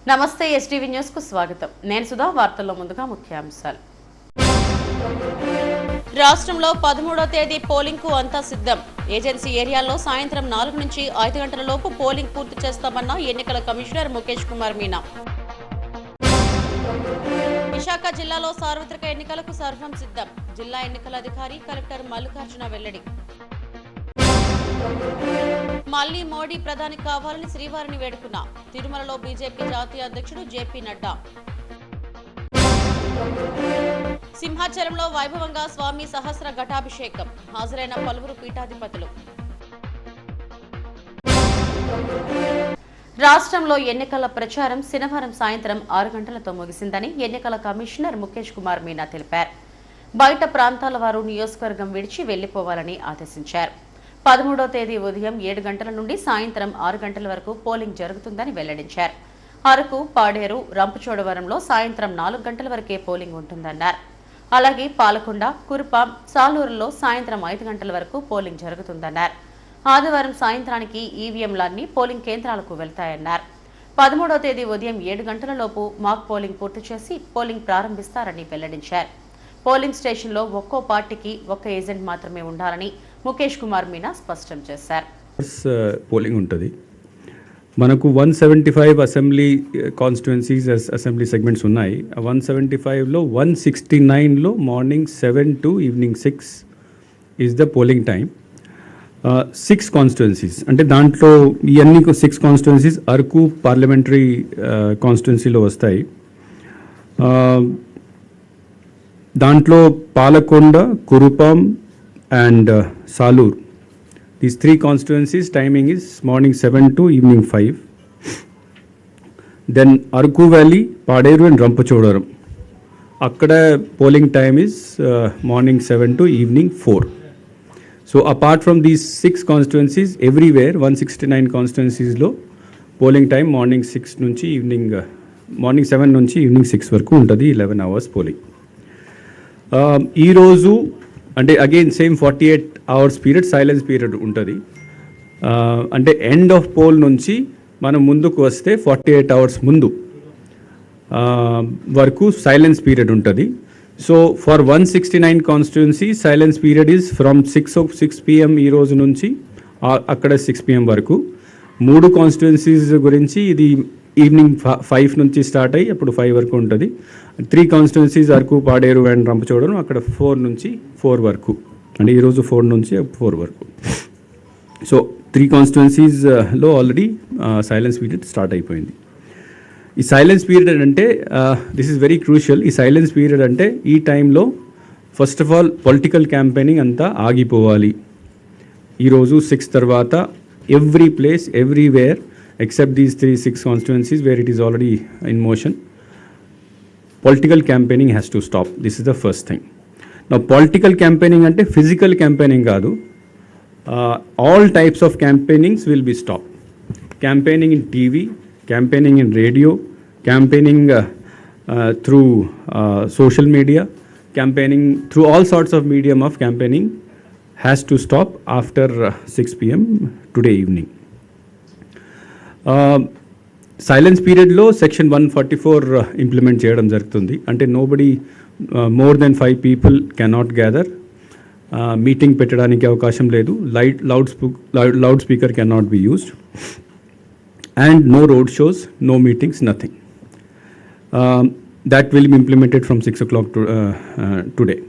నమస్తే STV news కు స్వాగతం. నేను సుధా. వార్తల్లో ముందుగా ముఖ్యాంశాలు. రాష్ట్రంలో 13వ తేదీ పోలింగ్ కు అంతా సిద్ధం. ఏజెన్సీ ఏరియాల్లో సాయంత్రం 4 నుంచి 5 గంటల లోపు పోలింగ్ పూర్తి చేస్తామన్న ఎన్నికల కమిషనర్ ముఖేష్ కుమార్ మీనా. విశాఖ జిల్లాలో సార్వత్రిక ఎన్నికలకు సర్వం సిద్ధం. జిల్లా ఎన్నికల అధికారి కలెక్టర్ మల్లికార్జున వెల్లడి. మళ్లీ మోడీ ప్రధాని కావాలని శ్రీవారిని వేడుకున్నా. తిరుమలలో బీజేపీ జాతీయ అధ్యక్షుడు జేపీ నడ్డా. సింహాచలంలో వైభవంగా స్వామి సహస్ర ఘటాభిషేకం. హాజరైన పలువురు పీఠాధిపతులు. రాష్ట్రంలో ఎన్నికల ప్రచారం శనివారం సాయంత్రం 6 గంటలతో ముగిసిందని ఎన్నికల కమిషనర్ ముఖేష్ కుమార్ మీనా తెలిపారు. బయట ప్రాంతాల వారు నియోజకవర్గం విడిచి వెళ్లిపోవాలని ఆదేశించారు. 13వ తేదీ ఉదయం 7 గంటల నుండి సాయంత్రం 6 గంటల వరకు పోలింగ్ జరుగుతుందని వెల్లడించారు. అరకు, పాడేరు, రంపచోడవరంలో సాయంత్రం 4 గంటల వరకే పోలింగ్ ఉంటుందన్నారు. అలాగే పాలకొండ, కురుపాం, సాలూరులో సాయంత్రం 5 గంటల వరకు పోలింగ్ జరుగుతుందన్నారు. ఆదివారం సాయంత్రానికి ఈవీఎంలన్నీ పోలింగ్ కేంద్రాలకు వెళ్తాయన్నారు. 13వ తేదీ ఉదయం 7 గంటల లోపు మాక్ పోలింగ్ పూర్తి చేసి పోలింగ్ ప్రారంభిస్తారని వెల్లడించారు. పోలింగ్ స్టేషన్లో ఒక్కో పార్టీకి ఒక్క ఏజెంట్ మాత్రమే ఉండాలని ముఖేష్ కుమార్ మీనా స్పష్టం చేశారు. పోలింగ్ ఉంటుంది. మనకు 175 అసెంబ్లీ కాన్స్టిట్యుయెన్సీస్ అసెంబ్లీ సెగ్మెంట్స్ ఉన్నాయి. 175లో 169లో morning 7 to evening 6 is the polling time. 6 constituencies అంటే దాంట్లో ఇవన్నీ 6 కాన్స్టిట్యుయెన్సీస్ అరకు పార్లమెంటరీ కాన్స్టిట్యుయెన్సీలో వస్తాయి. దాంట్లో Palakonda, Kurupam and Salur. These 3 constituencies timing is morning 7 to evening 5. Then Arku Valley, Paderu and Rampachodaram. Akkada polling time is morning 7 to evening 4. So apart from these 6 constituencies, everywhere 169 constituencies lo polling time morning 6 nunchi evening morning 7 nunchi evening 6 వరకు ఉంటుంది. 11 hours polling. ఈ రోజు అంటే again same 48 hours period silence period ఉంటుంది. అంటే end of poll నుంచి మనం ముందుకు వస్తే 48 hours ముందు వరకు సైలెన్స్ పీరియడ్ ఉంటుంది. So for 169 constituency silence period is from 6 PM ఈ రోజు నుంచి అక్కడ 6 PM వరకు. 3 కాన్స్టిట్యుయెన్సీస్ గురించి ఇది ఈవినింగ్ 5 నుంచి స్టార్ట్ అయ్యి అప్పుడు 5 వరకు ఉంటుంది. 3 కాన్స్టిట్యుయెన్సీస్ అరకు, పాడేరు అండ్ రంపచోడవరం అక్కడ 4 నుంచి 4 వరకు, అంటే ఈరోజు 4 నుంచి 4 వరకు. సో 3 కాన్స్టిట్యుయెన్సీస్లో ఆల్రెడీ సైలెన్స్ పీరియడ్ స్టార్ట్ అయిపోయింది. ఈ సైలెన్స్ పీరియడ్ అంటే దిస్ ఈజ్ వెరీ క్రూషియల్. ఈ సైలెన్స్ పీరియడ్ అంటే ఈ టైంలో first of all political campaigning అంతా ఆగిపోవాలి. ఈరోజు 6 తర్వాత every place everywhere except these 6 constituencies where it is already in motion, political campaigning has to stop. This is the first thing. Now political campaigning ante physical campaigning kaadu, all types of campaignings will be stopped. Campaigning in TV, campaigning in radio, campaigning through social media, campaigning through all sorts of medium of campaigning has to stop after 6 PM today evening. Silence పీరియడ్లో section 144 implement చేయడం జరుగుతుంది. అంటే nobody more than 5 people cannot gather. Meeting పెట్టడానికి అవకాశం లేదు. Loud speaker cannot be used and no road shows, no meetings, nothing. that will be implemented from 6 o'clock today.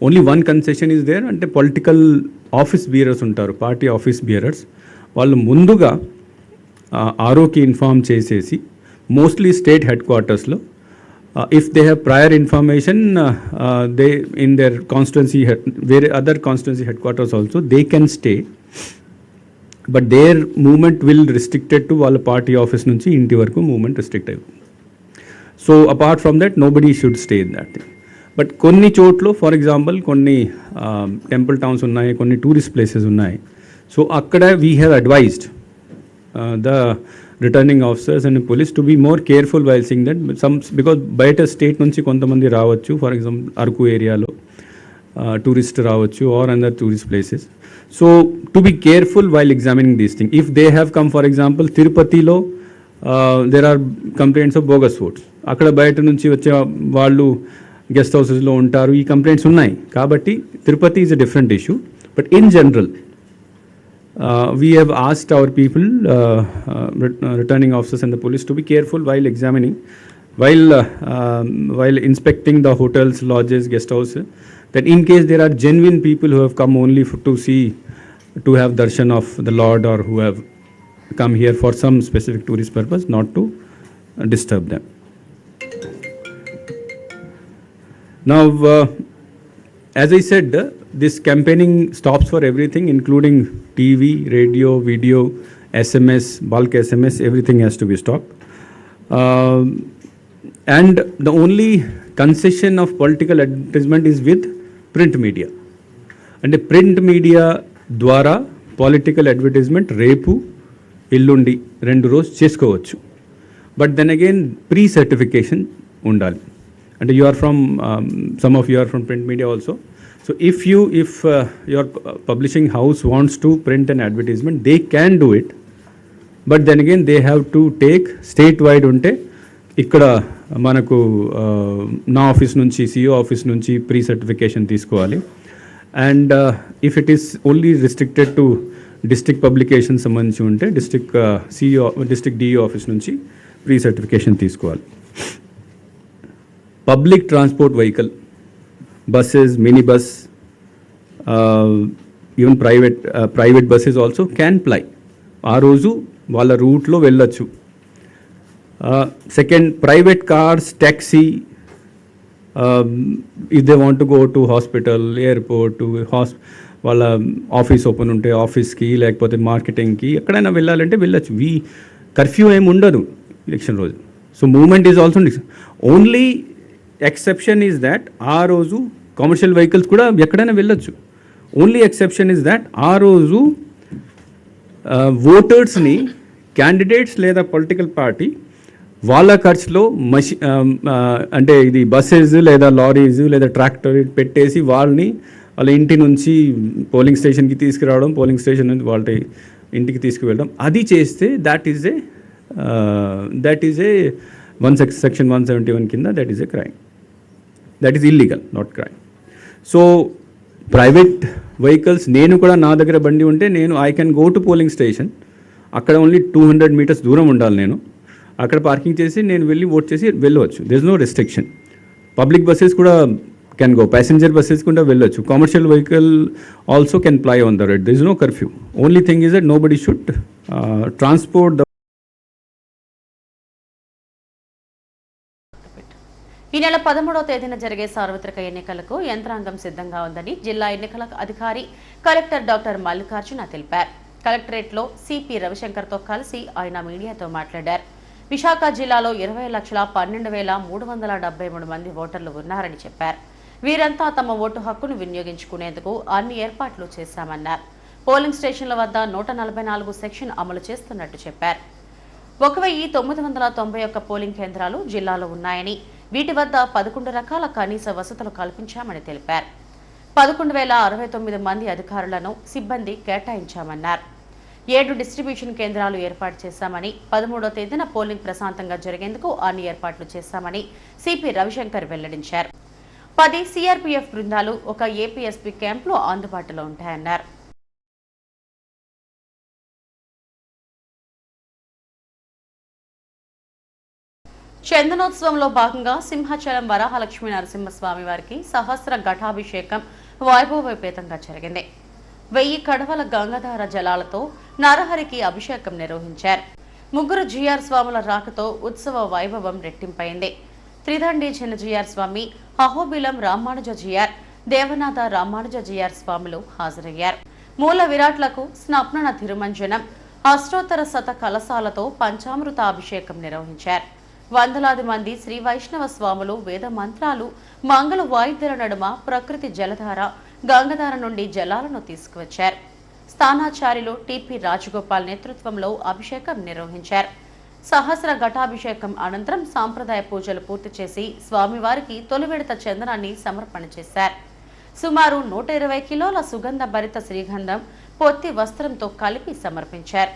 Only one concession is there, అంటే political office bearers ఉంటారు, party office bearers. వాళ్ళు ముందుగా ఆర్ఓకి inform చేసేసి mostly state head క్వార్టర్స్లో if they have prior information they in their constituency వేరే other constituency head quarters also they can stay, but their movement will restricted to వాళ్ళ party office నుంచి ఇంటి వరకు మూవ్మెంట్ రిస్ట్రిక్ట్ అయిపోతుంది. So apart from that nobody should stay in that thing. But కొన్ని చోట్ల for example కొన్ని temple towns ఉన్నాయి, కొన్ని టూరిస్ట్ ప్లేసెస్ ఉన్నాయి. సో అక్కడ we have advised the returning officers and police to be more careful while seeing that because బయట state నుంచి కొంతమంది రావచ్చు. ఫర్ ఎగ్జాంపుల్ అరకు ఏరియాలో టూరిస్ట్ రావచ్చు or other tourist places. So to be careful while examining these things. If they have come, for example, Tirupatilo there are complaints of bogus votes. అక్కడ బయట నుంచి వచ్చే వాళ్ళు గెస్ట్ హౌసెస్లో ఉంటారు, ఈ కంప్లైంట్స్ ఉన్నాయి. కాబట్టి Tirupati is a different issue. But in general we have asked our people, returning officers and the police, to be careful while examining, while inspecting the hotels, lodges, guest house, that in case there are genuine people who have come only to see, to have darshan of the Lord, or who have come here for some specific tourist purpose, not to disturb them. Now, as I said, this campaigning stops for everything, including TV, radio, video, SMS, bulk SMS, everything has to be stopped. And the only concession of political advertisement is with print media. And the print media ద్వారా political advertisement రేపు ఎల్లుండి 2 రోజు చేసుకోవచ్చు. But then again pre certification ఉండాలి. అంటే you are from some of you are from print media also. So if your publishing house wants to print an advertisement, they can do it. But then again they have to take state wide ఉంటే ఇక్కడ మనకు నా office నుంచి CEO office నుంచి pre certification తీసుకోవాలి. And if it is only restricted to district publication సంబంధించి ఉంటే district DEO office నుంచి ప్రీ సర్టిఫికేషన్ తీసుకోవాలి. Public transport vehicle, buses, minibus, even private buses also can ply. ఆ రోజు వాళ్ళ రూట్లో వెళ్ళొచ్చు. Second, private cars, taxi, if they want to go to hospital, airport, వాళ్ళ ఆఫీస్ ఓపెన్ ఉంటే ఆఫీస్కి, లేకపోతే మార్కెటింగ్కి, ఎక్కడైనా వెళ్ళాలంటే వెళ్ళొచ్చు. కర్ఫ్యూ ఏమి ఉండదు ఎలక్షన్ రోజు. So moment is also only exception is that ఆ రోజు కమర్షియల్ వెహికల్స్ కూడా ఎక్కడైనా వెళ్ళొచ్చు. ఓన్లీ ఎక్సెప్షన్ ఈజ్ దాట్ ఆ రోజు ఓటర్స్ని, క్యాండిడేట్స్ లేదా పొలిటికల్ పార్టీ వాళ్ళ ఖర్చులో అంటే ఇది బస్సెస్ లేదా లారీస్ లేదా ట్రాక్టర్ పెట్టేసి వాళ్ళ ఇంటి నుంచి పోలింగ్ స్టేషన్కి తీసుకురావడం, పోలింగ్ స్టేషన్ నుంచి వాళ్ళ ఇంటికి తీసుకువెళ్ళడం, అది చేస్తే దట్ ఈజ్ ఏ సెక్షన్ 171 కింద that is a crime. That is illegal, not crime. So private vehicles, నేను కూడా నా దగ్గర బండి ఉంటే I can go to polling station. అక్కడ ఓన్లీ 200 meters దూరం ఉండాలి. నేను అక్కడ పార్కింగ్ చేసి నేను వెళ్ళి ఓట్ చేసి వెళ్ళవచ్చు. There is no restriction. Public buses కూడా కెన్ గో, ప్యాసింజర్ బస్సెస్ కూడా వెళ్ళొచ్చు. Commercial vehicle also can ply on the road. There is no curfew. Only thing is that nobody should transport the. ఈ నెల 13వ తేదీన జరిగే సార్వత్రిక ఎన్నికలకు యంత్రాంగం సిద్ధంగా ఉందని జిల్లా ఎన్నికల అధికారి కలెక్టర్ డాక్టర్ మల్లికార్జున తెలిపారు. కలెక్టరేట్లో సిపి రవిశంకర్తో కలిసి ఆయన మీడియాతో మాట్లాడారు. విశాఖ జిల్లాలో 20,12,373 మంది ఓటర్లు ఉన్నారని చెప్పారు. వీరంతా తమ ఓటు హక్కును వినియోగించుకునేందుకు అన్ని ఏర్పాట్లు చేశామన్నారు. పోలింగ్ స్టేషన్ల వద్ద 144 సెక్షన్ అమలు చేస్తున్నట్టు చెప్పారు. 1991 పోలింగ్ కేంద్రాలు జిల్లాలో ఉన్నాయని, వీటి వద్ద 11 రకాల కనీస వసతులు కల్పించామని తెలిపారు. 11,069 మంది అధికారులను, సిబ్బంది కేటాయించామన్నారు. 7 డిస్ట్రిబ్యూషన్ కేంద్రాలు ఏర్పాటు చేశామని, 13వ తేదీన పోలింగ్ ప్రశాంతంగా జరిగేందుకు అన్ని ఏర్పాట్లు చేశామని సిపి రవిశంకర్ వెల్లడించారు. 10 సిఆర్పీఎఫ్ బృందాలు, 1 ఏపీఎస్పీ క్యాంపులు అందుబాటులో ఉంటాయన్నారు. చందనోత్సవంలో భాగంగా సింహాచలం వరాహలక్ష్మీ నరసింహస్వామి వారికి సహస్ర ఘటాభిషేకం వైభవోపేతంగా జరిగింది. 1000 కడవల గంగాధార జలాలతో నరహరికి అభిషేకం నిర్వహించారు. 3 జీఆర్ స్వాముల రాకతో ఉత్సవ వైభవం రెట్టింపైంది. త్రిదండి చిన్నజీఆర్ స్వామి, అహోబిలం రామానుజ జీఆర్, దేవనాథ రామానుజ జీఆర్ స్వాములు హాజరయ్యారు. మూల విరాట్లకు స్నప్నన తిరుమంజనం, అష్టోత్తర శత కలశాలతో పంచామృత అభిషేకం నిర్వహించారు. వందలాది మంది శ్రీ వైష్ణవ స్వాములు వేద మంత్రాలు, మంగళ వాయిద్యుల నడుమ ప్రకృతి జలధార గంగాధార నుండి జలాలను తీసుకువచ్చారు. స్థానాచార్యులు టిపి రాజగోపాల్ నేతృత్వంలో అభిషేకం నిర్వహించారు. సహస్ర ఘటాభిషేకం అనంతరం సాంప్రదాయ పూజలు పూర్తి చేసి స్వామివారికి తొలి విడత చందనాన్ని సమర్పణ చేశారు. సుమారు 120 కిలోల సుగంధ భరిత శ్రీగంధం పొత్తి వస్త్రంతో కలిపి సమర్పించారు.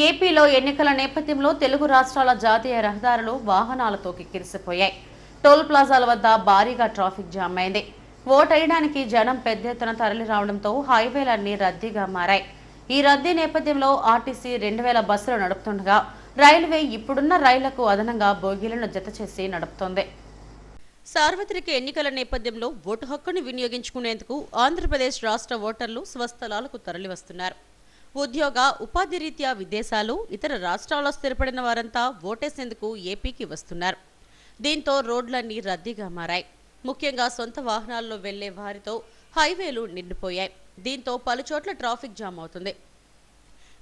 ఏపీలో ఎన్నికల నేపథ్యంలో తెలుగు రాష్ట్రాల జాతీయ రహదారులు వాహనాలతో కిక్కిరిసిపోయాయి. టోల్ ప్లాజాల వద్ద భారీగా ట్రాఫిక్ జామ్ అయింది. ఓటేయడానికి జనం పెద్ద ఎత్తున తరలి రావడంతో హైవేలన్నీ రద్దీగా మారాయి. ఈ రద్దీ నేపథ్యంలో ఆర్టీసీ 2000 బస్సులు నడుపుతుండగా రైల్వే ఇప్పుడున్న రైళ్లకు అదనంగా బోగీలను జతచేసి నడుపుతోంది. సార్వత్రిక ఎన్నికల నేపథ్యంలో ఓటు హక్కును వినియోగించుకునేందుకు ఆంధ్రప్రదేశ్ రాష్ట్ర ఓటర్లు స్వస్థలాలకు తరలివస్తున్నారు. ఉద్యోగ ఉపాధి రీత్యా విదేశాలు ఇతర రాష్ట్రాల్లో స్థిరపడిన వారంతా ఓటేసేందుకు ఏపీకి వస్తున్నారు. దీంతో రోడ్లన్నీ రద్దీగా మారాయి. ముఖ్యంగా సొంత వాహనాల్లో వెళ్లే వారితో హైవేలు నిండిపోయాయి. దీంతో పలుచోట్ల ట్రాఫిక్ జామ్ అవుతుంది.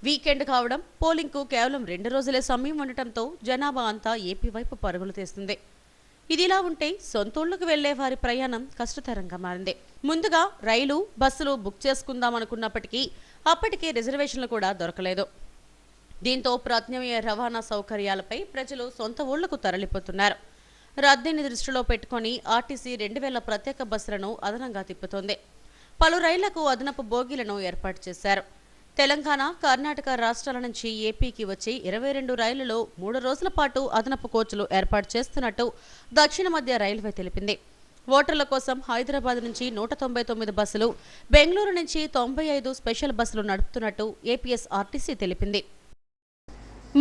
వీకెండ్ కావడం, పోలింగ్కు కేవలం 2 రోజులే సమయం ఉండటంతో జనాభా అంతా ఏపీ వైపు పరుగులు తీస్తుంది. ఇదిలా ఉంటే సొంతూళ్లకు వెళ్లే వారి ప్రయాణం కష్టతరంగా మారింది. ముందుగా రైలు, బస్సులు బుక్ చేసుకుందామనుకున్నప్పటికీ అప్పటికే రిజర్వేషన్లు కూడా దొరకలేదు. దీంతో ప్రత్యామ్నాయ రవాణా సౌకర్యాలపై ప్రజలు సొంత ఊళ్లకు తరలిపోతున్నారు. రద్దీని దృష్టిలో పెట్టుకుని ఆర్టీసీ 2000 ప్రత్యేక బస్సులను అదనంగా తిప్పుతోంది. పలు రైళ్లకు అదనపు బోగీలను ఏర్పాటు చేశారు. తెలంగాణ, కర్ణాటక రాష్ట్రాల నుంచి ఏపీకి వచ్చి 22 రైళ్లలో 3 రోజుల పాటు అదనపు కోచ్లు ఏర్పాటు చేస్తున్నట్టు దక్షిణ మధ్య రైల్వే తెలిపింది. ఓటర్ల కోసం హైదరాబాద్ నుంచి 199 బస్సులు, బెంగళూరు నుంచి 95 స్పెషల్ బస్సులు నడుపుతున్నట్టు ఏపీఎస్ఆర్టీసీ తెలిపింది.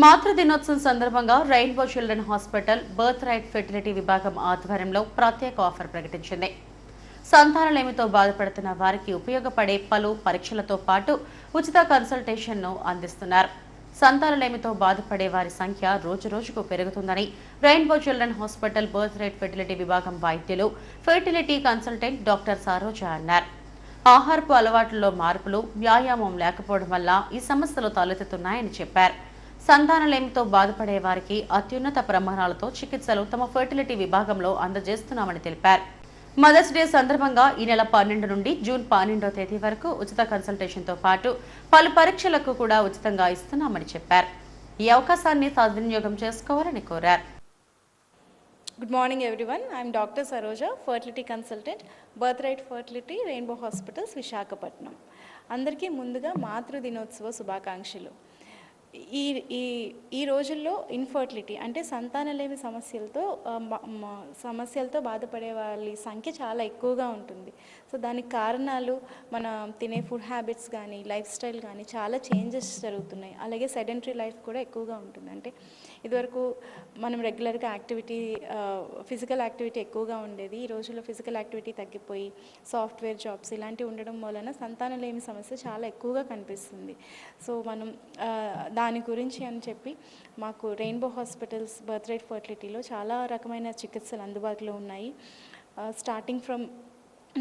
మాతృ దినోత్సవం సందర్భంగా rainbow children hospital birth right fertility విభాగం ఆధ్వర్యంలో ప్రత్యేక ఆఫర్ ప్రకటించింది. సంతానలేమితో బాధపడుతున్న వారికి ఉపయోగపడే పలు పరీక్షలతో పాటు ఉచిత కన్సల్టేషన్ను అందిస్తున్నారు. సంతానలేమితో బాధపడే వారి సంఖ్య రోజురోజుకు పెరుగుతుందని rainbow children hospital birth right fertility విభాగం వైద్యులు, ఫెర్టిలిటీ కన్సల్టెంట్ డాక్టర్ సరోజ అన్నారు. ఆహారపు అలవాట్లలో మార్పులు, వ్యాయామం లేకపోవడం వల్ల ఈ సమస్యలు తలెత్తుతున్నాయని చెప్పారు. సంతానలేమితో బాధపడే వారికి అత్యున్నత ప్రమాణాలతో చికిత్సలు తమ ఫెర్టిలిటీ విభాగంలో అందజేస్తున్నామని తెలిపారు. మదర్స్ డే సందర్భంగా ఈ నెల 12 నుండి జూన్ 12వ తేదీ వరకు ఉచిత కన్సల్టేషన్తో పాటు పలు పరీక్షలకు కూడా ఉచితంగా ఇస్తున్నామని చెప్పారు. ఈ అవకాశాన్ని సద్వినియోగం చేసుకోవాలని కోరారు. Good morning everyone. I am Dr. Saroja, fertility consultant, Birthright Fertility, Rainbow Hospitals, Visakhapatnam. అందరికీ ముందుగా మాతృ దినోత్సవ శుభాకాంక్షలు. ఈ రోజుల్లో ఇన్ఫర్టిలిటీ అంటే సంతానలేమి సమస్యలతో బాధపడే వాళ్ళ సంఖ్య చాలా ఎక్కువగా ఉంటుంది. సో దానికి కారణాలు మన తినే ఫుడ్ హ్యాబిట్స్ కానీ, లైఫ్ స్టైల్ కానీ చాలా చేంజెస్ జరుగుతున్నాయి. అలాగే సెడెంటరీ లైఫ్ కూడా ఎక్కువగా ఉంటుంది. అంటే ఇదివరకు మనం రెగ్యులర్గా ఫిజికల్ యాక్టివిటీ ఎక్కువగా ఉండేది. ఈ రోజుల్లో ఫిజికల్ యాక్టివిటీ తగ్గిపోయి సాఫ్ట్వేర్ జాబ్స్ ఇలాంటివి ఉండడం వలన సంతానలేమి సమస్య చాలా ఎక్కువగా కనిపిస్తుంది. సో మనం దాని గురించి అని చెప్పి మాకు రెయిన్బో హాస్పిటల్స్ బర్త్రైట్ ఫర్టిలిటీలో చాలా రకమైన చికిత్సలు అందుబాటులో ఉన్నాయి. స్టార్టింగ్ ఫ్రమ్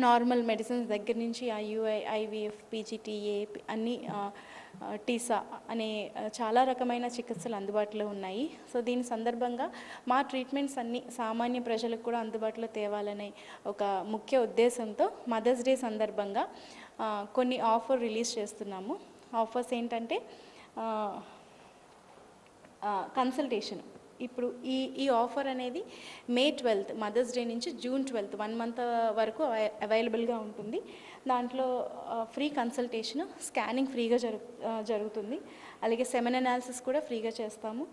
నార్మల్ మెడిసిన్స్ దగ్గర నుంచి ఐయుఐ, ఐవీఎఫ్, పీజీటీఏ అన్నీ, టీసా అనే చాలా రకమైన చికిత్సలు అందుబాటులో ఉన్నాయి. సో దీని సందర్భంగా మా ట్రీట్మెంట్స్ అన్నీ సామాన్య ప్రజలకు కూడా అందుబాటులో తేవాలనే ఒక ముఖ్య ఉద్దేశంతో మదర్స్ డే సందర్భంగా కొన్ని ఆఫర్ రిలీజ్ చేస్తున్నాము. ఆఫర్స్ ఏంటంటే కన్సల్టేషన్. ఇప్పుడు ఈ ఆఫర్ అనేది మే 12th మదర్స్ డే నుంచి జూన్ 12th 1 month వరకు అవైలబుల్గా ఉంటుంది. దాంట్లో ఫ్రీ కన్సల్టేషన్, స్కానింగ్ ఫ్రీగా జరుగుతుంది. అలాగే సెమెన్ అనాలిసిస్ కూడా ఫ్రీగా చేస్తాము.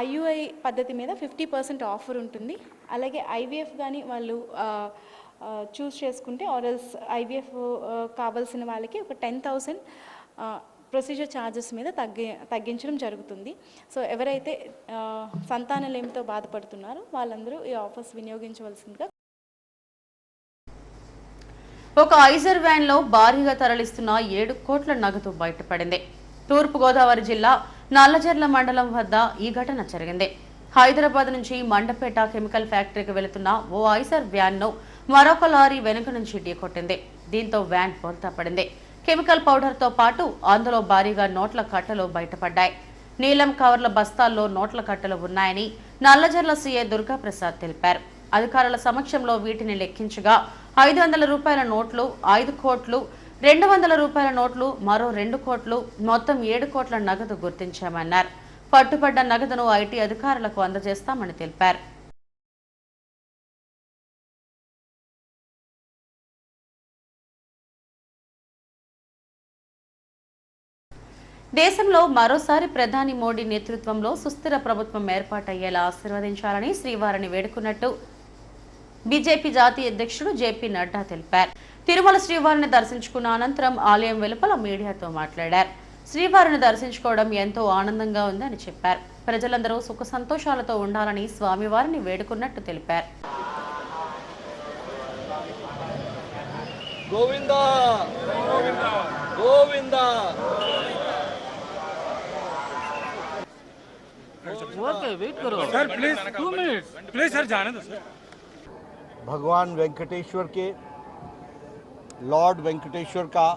ఐయుఐ పద్ధతి మీద 50% ఆఫర్ ఉంటుంది. అలాగే ఐవీఎఫ్ కానీ వాళ్ళు చూస్ చేసుకుంటే ఆర్ఎల్స్ ఐవీఎఫ్ కావాల్సిన వాళ్ళకి ఒక 10,000 ప్రొసీజర్ ఛార్జెస్ మీద తగ్గించడం జరుగుతుంది. సో ఎవరైతే సంతానలేమితో బాధపడుతున్నారో వాళ్ళందరూ ఈ ఆఫర్స్ వినియోగించవలసిందిగా. ఒక ఐజర్ వ్యాన్లో భారీగా తరలిస్తున్న 7 కోట్ల నగదు బయటపడింది. తూర్పుగోదావరి జిల్లా నల్లజర్ల మండలం వద్ద ఈ ఘటన జరిగింది. హైదరాబాద్ నుంచి మండపేట కెమికల్ ఫ్యాక్టరీకి వెళుతున్న ఓ ఐజర్ వ్యాన్ను మరొక లారీ వెనుక నుంచి ఢీకొట్టింది. దీంతో వ్యాన్ బోల్తా పడింది. కెమికల్ పౌడర్తో పాటు అందులో భారీగా నోట్ల కట్టలు బయటపడ్డాయి. నీలం కవర్ల బస్తాల్లో నోట్ల కట్టలు ఉన్నాయని నల్లజర్ల సీఐ దుర్గాప్రసాద్ తెలిపారు. అధికారుల సమక్షంలో వీటిని లెక్కించగా 500 రూపాయల నోట్లు, 5 కోట్లు, 200 రూపాయల నోట్లు, మరో 2 కోట్లు, మొత్తం 7 కోట్ల నగదు గుర్తించామన్నారు. పట్టుబడ్డ నగదును ఐటీ అధికారులకు అందజేస్తామని తెలిపారు. దేశంలో మరోసారి ప్రధాని మోడీ నేతృత్వంలో సుస్థిర ప్రభుత్వం ఏర్పాటయ్యేలా ఆశీర్వదించాలని శ్రీవారిని వేడుకున్నట్టు బీజేపీ జాతీయ అధ్యక్షుడు జేపీ నడ్డా తెలిపారు. తిరుమల శ్రీవారిని దర్శించుకున్న అనంతరం ఆలయం వెలుపల మీడియాతో మాట్లాడారు. శ్రీవారిని దర్శించుకోవడం ఎంతో ఆనందంగా ఉందని చెప్పారు. ప్రజలందరూ సుఖ సంతోషాలతో ఉండాలని స్వామివారిని వేడుకున్నట్టు తెలిపారు. Govinda Govinda sir please 2 minutes please sir जाने दो सर। भगवान वेंकटेश्वर के लॉर्ड वेंकटेश्वर का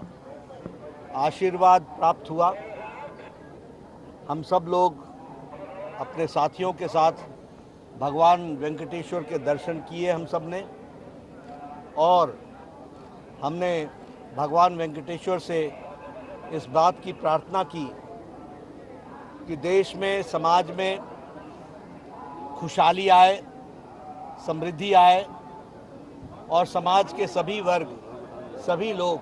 आशीर्वाद प्राप्त हुआ। हम सब लोग अपने साथियों के साथ भगवान वेंकटेश्वर के दर्शन किए हम सब ने, और हमने भगवान वेंकटेश्वर से इस बात की प्रार्थना की कि देश में, समाज में खुशहाली आए, समृद्धि आए और समाज के सभी वर्ग, सभी लोग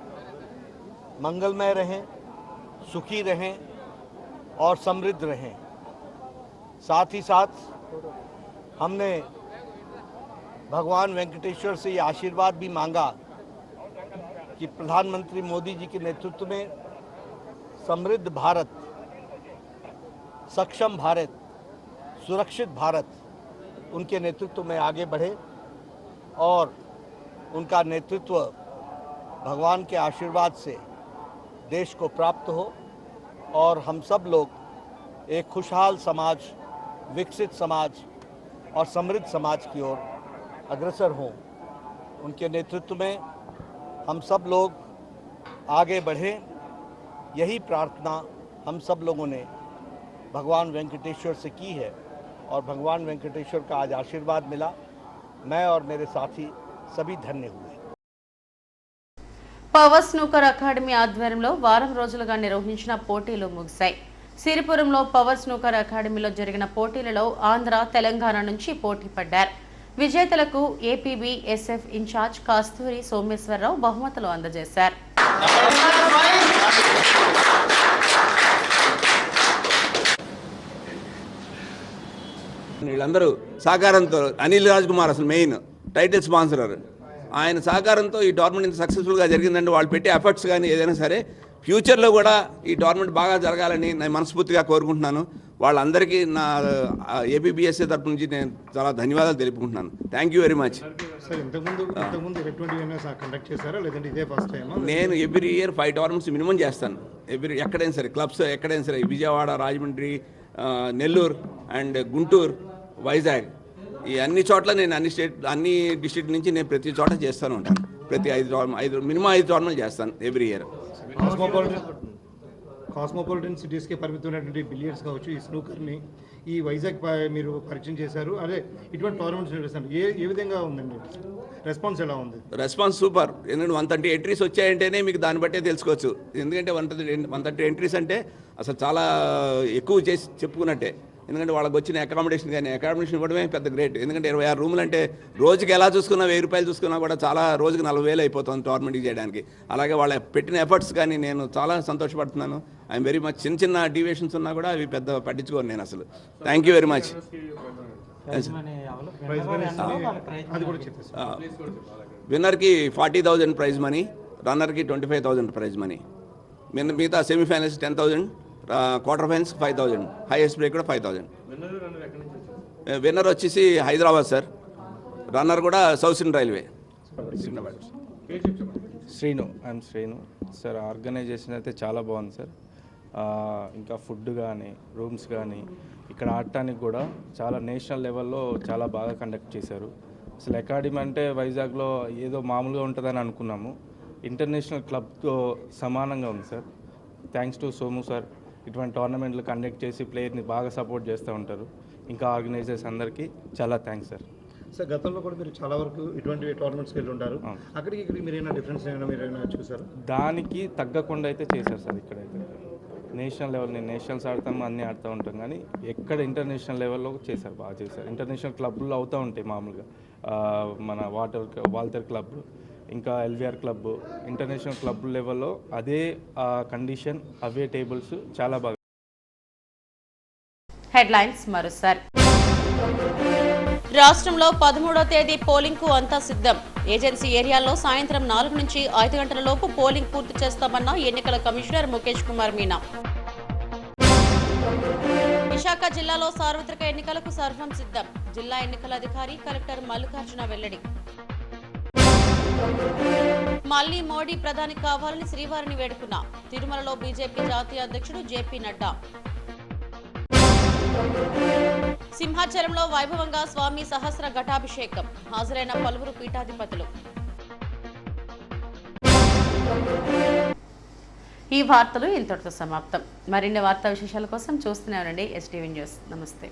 मंगलमय रहें, सुखी रहें और समृद्ध रहें। साथ ही साथ हमने भगवान वेंकटेश्वर से ये आशीर्वाद भी मांगा कि प्रधानमंत्री मोदी जी के नेतृत्व में समृद्ध भारत, सक्षम भारत, सुरक्षित भारत उनके नेतृत्व में आगे बढ़े और उनका नेतृत्व भगवान के आशीर्वाद से देश को प्राप्त हो और हम सब लोग एक खुशहाल समाज, विकसित समाज और समृद्ध समाज की ओर अग्रसर हों। उनके नेतृत्व में हम सब लोग आगे बढ़ें, यही प्रार्थना हम सब लोगों ने भगवान वेंकटेश्वर से की है और भगवान वेंकटेश्वर का आज आशीर्वाद मिला। मैं और मेरे साथी सभी धन्य हुए। పవర్ స్నూకర్ అకాడమీ ఆధ్వర్యంలో వారం రోజులుగా నిర్వహించిన పోటీలు ముగిశాయి. సిరిపురంలో పవర్ స్నూకర్ అకాడమీలో జరిగిన పోటీలలో ఆంధ్ర, తెలంగాణ నుంచి పోటీ పడ్డారు. విజేతలకు ఏపీబీ ఎస్ఎఫ్ ఇన్ఛార్జ్ కస్తూరి సోమేశ్వరరావు బహుమతులు అందజేశారు. వీళ్ళందరూ సహకారంతో అనిల్ రాజ్ కుమార్ అసలు మెయిన్ టైటిల్ స్పాన్సరర్, ఆయన సహకారంతో ఈ టోర్నమెంట్ ఇంత సక్సెస్ఫుల్గా జరిగిందంటే వాళ్ళు పెట్టే ఎఫర్ట్స్ కానీ ఏదైనా సరే ఫ్యూచర్లో కూడా ఈ టోర్నమెంట్ బాగా జరగాలని నేను మనస్ఫూర్తిగా కోరుకుంటున్నాను. వాళ్ళందరికీ నా ఏపీబీఎస్ఏ తరపు నుంచి నేను చాలా ధన్యవాదాలు తెలుపుకుంటున్నాను. Thank you very much. నేను ఎవ్రీ ఇయర్ 5 టోర్నమెంట్స్ మినిమం చేస్తాను. ఎక్కడైనా సరే క్లబ్స్, ఎక్కడైనా సరే విజయవాడ, రాజమండ్రి, నెల్లూరు అండ్ గుంటూరు, వైజాగ్, ఈ అన్ని చోట్ల నేను అన్ని డిస్ట్రిక్ట్ నుంచి నేను ప్రతి చోట చేస్తూనే ఉంటాను. ప్రతి 5 మినిమం 5 టోర్నమెంట్ చేస్తాను ఎవ్రీ ఇయర్. కాస్మోపాలిటన్ సిటీస్కి పరిమితమైనటువంటి బిలియర్డ్స్ కావచ్చు, ఈ స్నూకర్ని ఈ వైజాగ్ మీరు పరిచయం చేశారు. అదే ఇటువంటి టోర్నమెంట్స్ నిర్వహిస్తారు. ఏ విధంగా ఉందండి రెస్పాన్స్, ఎలా ఉంది? Response super. ఎందుకంటే 130 ఎంట్రీస్ వచ్చాయంటేనే మీకు దాన్ని బట్టే తెలుసుకోవచ్చు. ఎందుకంటే 130 ఎంట్రీస్ అంటే అసలు చాలా ఎక్కువ చేసి చెప్పుకున్నట్టే. ఎందుకంటే వాళ్ళకి వచ్చిన అకామిడేషన్ ఇవ్వడమే పెద్ద గ్రేట్. ఎందుకంటే 26 రూములు అంటే రోజుకి ఎలా చూసుకున్నా 1000 రూపాయలు చూసుకున్నా కూడా చాలా రోజుకి 40,000 అయిపోతుంది టోర్నమెంట్కి చేయడానికి. అలాగే వాళ్ళ పెట్టిన ఎఫర్ట్స్ కానీ నేను చాలా సంతోషపడుతున్నాను. I'm very much. చిన్న డీవియేషన్స్ ఉన్నా కూడా అవి పెద్ద పట్టించుకోను నేను అసలు. Thank you very much. విన్నర్కి 40,000 ప్రైజ్ మనీ, రన్నర్కి 25,000 ప్రైజ్ మనీ. మిగతా semifinals 10,000, quarter finals 5,000, highest break కూడా 5,000. విన్నర్ వచ్చేసి హైదరాబాద్ సార్, రన్నర్ కూడా south railway Secunderabad. I'm Srinu sir. Organisation అయితే చాలా బాగుంది సార్. ఇంకా ఫుడ్ కానీ రూమ్స్ కానీ ఇక్కడ ఆడటానికి కూడా చాలా నేషనల్ లెవెల్లో చాలా బాగా కండక్ట్ చేశారు. అసలు అకాడమీ అంటే వైజాగ్లో ఏదో మామూలుగా ఉంటుందని అనుకున్నాము, ఇంటర్నేషనల్ క్లబ్తో సమానంగా ఉంది sir. Thanks to Somu sir. ఇటువంటి టోర్నమెంట్లు కండక్ట్ చేసి ప్లేయర్ని బాగా సపోర్ట్ చేస్తూ ఉంటారు. ఇంకా ఆర్గనైజర్స్ అందరికీ చాలా థ్యాంక్స్ సార్. సార్ గతంలో కూడా మీరు చాలా వరకు ఇటువంటి టోర్నమెంట్స్కి వెళ్ళి ఉంటారు, అక్కడికి ఇక్కడికి మీరు ఏమైనా డిఫరెన్స్ మీరు ఏమైనా చూసారు? దానికి తగ్గకుండా అయితే చేశారు సార్. ఇక్కడైతే నేషనల్ లెవెల్, నేను నేషనల్స్ ఆడతాము అన్నీ ఆడుతూ ఉంటాం, కానీ ఎక్కడ ఇంటర్నేషనల్ లెవెల్లో చేశారు, బాగా చేశారు. ఇంటర్నేషనల్ క్లబ్లు అవుతూ ఉంటాయి మామూలుగా, మన వాల్టర్ క్లబ్, ఇంకా ఎల్విఆర్ క్లబ్, ఇంటర్నేషనల్ క్లబ్ లెవెల్లో అదే కండిషన్, అవే టేబుల్స్ చాలా బాగా. హెడ్లైన్స్ మరోసారి. రాష్ట్రంలో 13వ తేదీ పోలింగ్ కు అంతా సిద్ధం. ఏజెన్సీ ఏరియాల్లో సాయంత్రం 4 నుంచి 5 గంటల లోపు పోలింగ్ పూర్తి చేస్తామన్న ఎన్నికల కమిషనర్ ముఖేష్ కుమార్ మీనా. విశాఖ జిల్లాలో సార్వత్రిక ఎన్నికలకు సర్వం సిద్ధం. జిల్లా ఎన్నికల అధికారి కలెక్టర్ మల్లికార్జున వెల్లడి. మళ్లీ మోడీ ప్రధాని కావాలని శ్రీవారిని వేడుకున్న తిరుమలలో బీజేపీ జాతీయ అధ్యక్షుడు జేపీ నడ్డా. సింహాచలంలో వైభవంగా స్వామి సహస్ర ఘటాభిషేకం. హాజరైన పలువురు పీఠాధిపతులు. ఈ వార్తలు ఇంతటితో సమాప్తం. మరిన్ని వార్తా విశేషాల కోసం చూస్తూనే ఉండండి STV న్యూస్. నమస్తే.